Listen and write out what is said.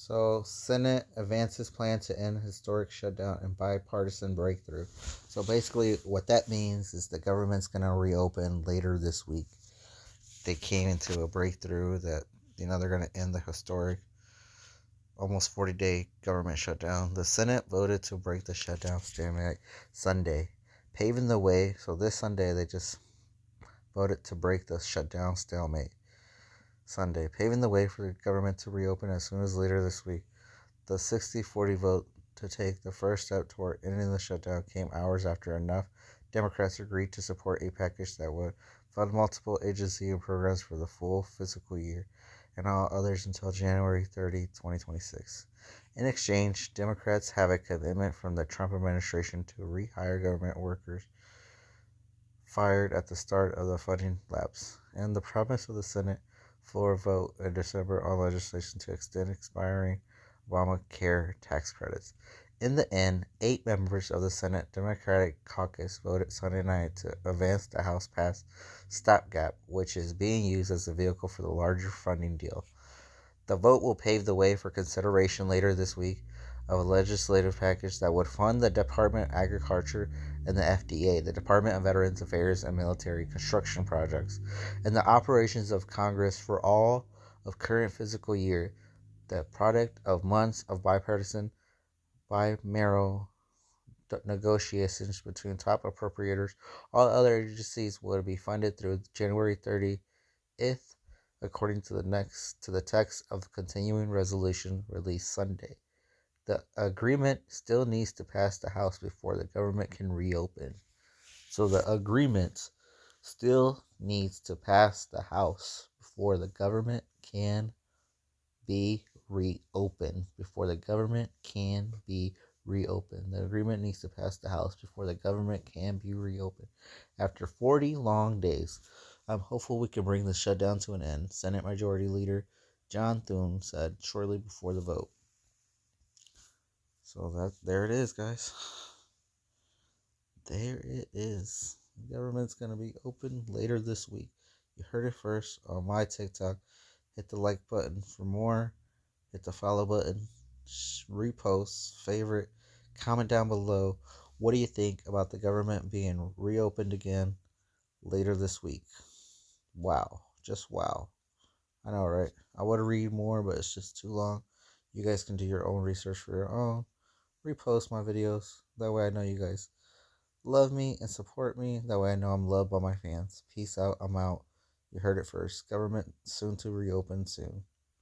So, Senate advances plan to end historic shutdown and bipartisan breakthrough. So, basically, what that means is the government's going to reopen later this week. They came into a breakthrough that, they're going to end the historic almost 40-day government shutdown. The Senate voted to break the shutdown stalemate Sunday, paving the way. So, this Sunday, they just voted to break the shutdown stalemate Sunday, paving the way for the government to reopen as soon as later this week. The 60-40 vote to take the first step toward ending the shutdown came hours after enough Democrats agreed to support a package that would fund multiple agency and programs for the full fiscal year and all others until January 30, 2026. In exchange, Democrats have a commitment from the Trump administration to rehire government workers fired at the start of the funding lapse, and the promise of the Senate floor vote in December on legislation to extend expiring Obamacare tax credits. In the end, 8 members of the Senate Democratic caucus voted Sunday night to advance the House-passed stopgap, which is being used as a vehicle for the larger funding deal. The vote will pave the way for consideration later this week of a legislative package that would fund the Department of Agriculture and the FDA, the Department of Veterans Affairs and Military Construction Projects, and the operations of Congress for all of current fiscal year, the product of months of bipartisan, bicameral negotiations between top appropriators. All other agencies would be funded through January 30th, according to the text of the continuing resolution released Sunday. The agreement still needs to pass the House before the government can reopen. So the agreement still needs to pass the House before the government can be reopened. Before the government can be reopened. The agreement needs to pass the House before the government can be reopened. After 40 long days, I'm hopeful we can bring the shutdown to an end, Senate Majority Leader John Thune said shortly before the vote. So there it is, guys. There it is. The government's going to be open later this week. You heard it first on my TikTok. Hit the like button for more. Hit the follow button. Repost, favorite, comment down below. What do you think about the government being reopened again later this week? Wow. Just wow. I know, right? I would read more, but it's just too long. You guys can do your own research for your own. Repost my videos. That way I know you guys love me and support me. That way I know I'm loved by my fans. Peace out. I'm out. You heard it first. Government soon to reopen soon.